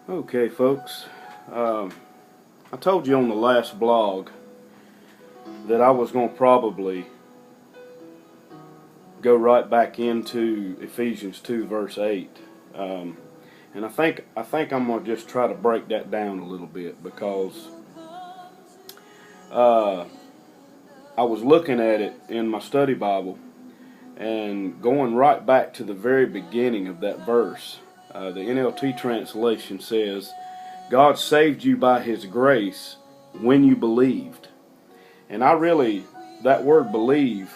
Okay, folks. I told you on the last blog that I was going to probably go right back into Ephesians 2, verse 8. And I think I'm going to just try to break that down a little bit because uh, I was looking at it in my study Bible and going right back to the very beginning of that verse. The NLT translation says, God saved you by His grace when you believed. And that word believe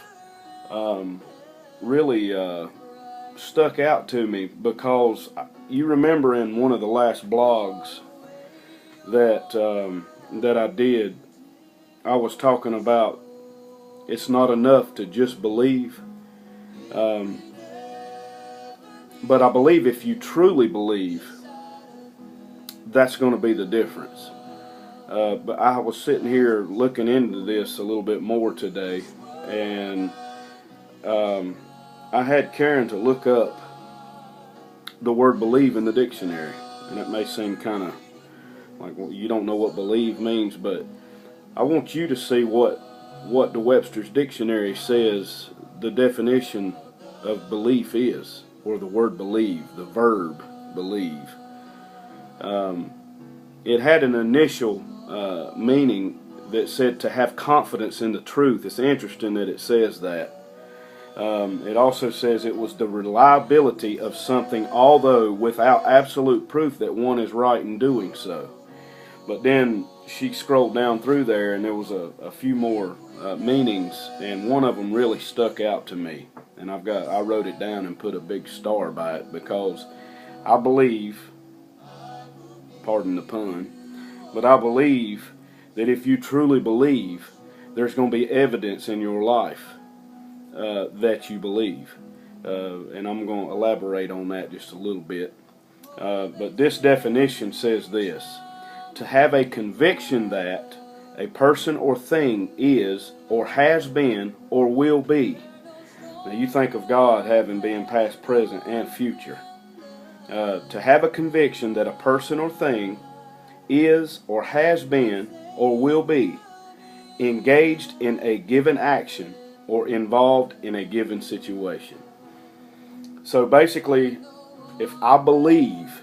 really stuck out to me because you remember in one of the last blogs that I did, I was talking about it's not enough to just believe. Um, but I believe if you truly believe, that's going to be the difference. But I was sitting here looking into this a little bit more today, and I had Karen to look up the word believe in the dictionary. And it may seem kind of like, well, you don't know what believe means, but I want you to see what the Webster's Dictionary says the definition of belief is, or the word believe, the verb believe. It had an initial meaning that said to have confidence in the truth. It's interesting that it says that. It also says it was the reliability of something, although without absolute proof that one is right in doing so. But then she scrolled down through there, and there was a few more meanings, and one of them really stuck out to me. And I wrote it down and put a big star by it because I believe, pardon the pun, but I believe that if you truly believe, there's going to be evidence in your life that you believe. And I'm going to elaborate on that just a little bit. But this definition says this: to have a conviction that a person or thing is, or has been, or will be. Now you think of God having been past, present, and future. To have a conviction that a person or thing is, or has been, or will be engaged in a given action or involved in a given situation. So basically, if I believe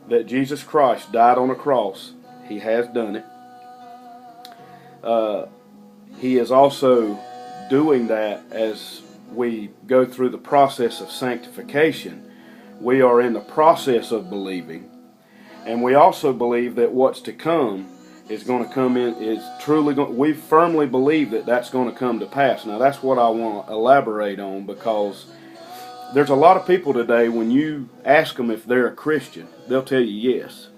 that Jesus Christ died on a cross, He has done it. He is also doing that as we go through the process of sanctification. We are in the process of believing, and we also believe that what's to come is going to come in, is truly going. We firmly believe that that's going to come to pass. Now that's what I want to elaborate on, because there's a lot of people today, when you ask them if they're a Christian, they'll tell you yes.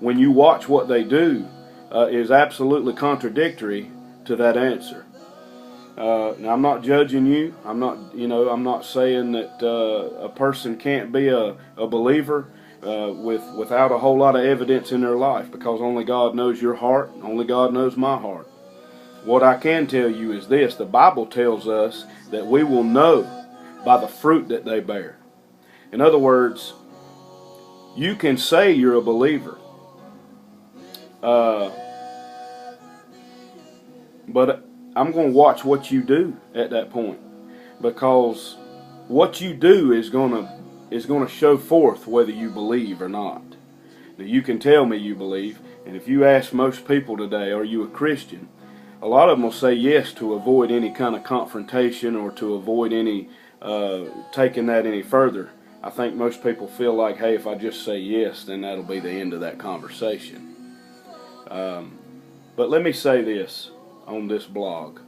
When you watch what they do, is absolutely contradictory to that answer. Now I'm not judging you. I'm not saying that a person can't be a believer without a whole lot of evidence in their life, because only God knows your heart. Only God knows my heart. What I can tell you is this: the Bible tells us that we will know by the fruit that they bear. In other words, you can say you're a believer, but I'm going to watch what you do at that point, because what you do is going to show forth whether you believe or not. Now, you can tell me you believe, and if you ask most people today, are you a Christian? A lot of them will say yes to avoid any kind of confrontation, or to avoid any taking that any further. I think most people feel like, hey, if I just say yes, then that'll be the end of that conversation. But let me say this on this blog.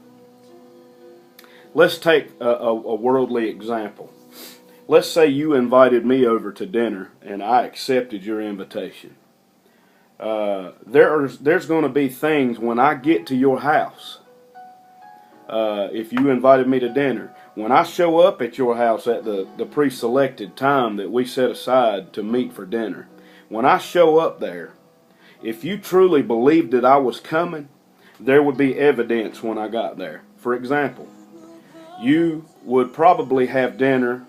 Let's take a worldly example. Let's say you invited me over to dinner and I accepted your invitation. There's going to be things when I get to your house. If you invited me to dinner, when I show up at your house at the pre-selected time that we set aside to meet for dinner, when I show up there, if you truly believed that I was coming, there would be evidence when I got there. For example, you would probably have dinner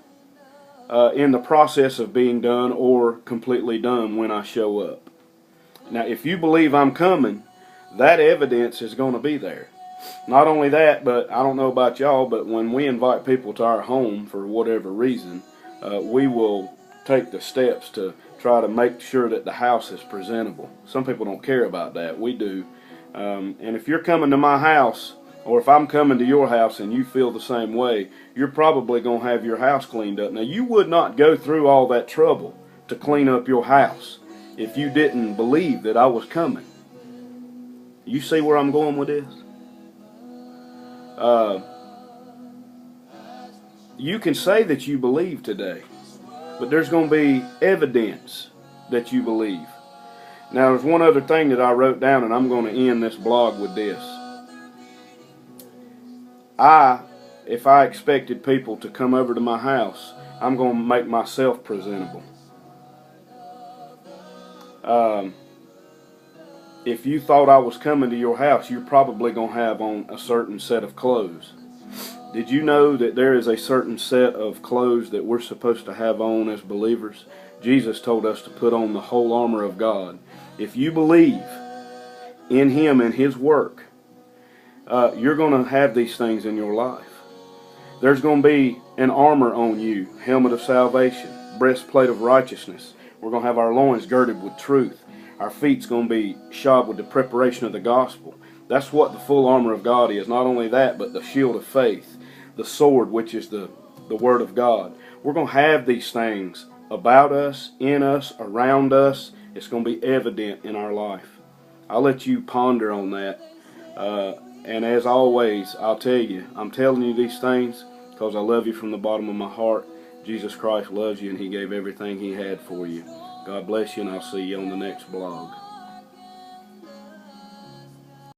in the process of being done or completely done when I show up. Now, if you believe I'm coming, that evidence is going to be there. Not only that, but I don't know about y'all, but when we invite people to our home for whatever reason, we will take the steps to try to make sure that the house is presentable. Some people don't care about that. We do. And if you're coming to my house, or if I'm coming to your house and you feel the same way, you're probably going to have your house cleaned up. Now, you would not go through all that trouble to clean up your house if you didn't believe that I was coming. You see where I'm going with this? You can say that you believe today, but there's going to be evidence that you believe. Now, there's one other thing that I wrote down, and I'm going to end this blog with this. If I expected people to come over to my house, I'm going to make myself presentable. If you thought I was coming to your house, you're probably going to have on a certain set of clothes. Did you know that there is a certain set of clothes that we're supposed to have on as believers? Jesus told us to put on the whole armor of God. If you believe in Him and His work, you're going to have these things in your life. There's going to be an armor on you, helmet of salvation, breastplate of righteousness. We're going to have our loins girded with truth. Our feet's going to be shod with the preparation of the gospel. That's what the full armor of God is. Not only that, but the shield of faith, the sword, which is the word of God. We're going to have these things about us, in us, around us. It's going to be evident in our life. I'll let you ponder on that. And as always, I'll tell you, I'm telling you these things because I love you from the bottom of my heart. Jesus Christ loves you, and He gave everything He had for you. God bless you, and I'll see you on the next blog.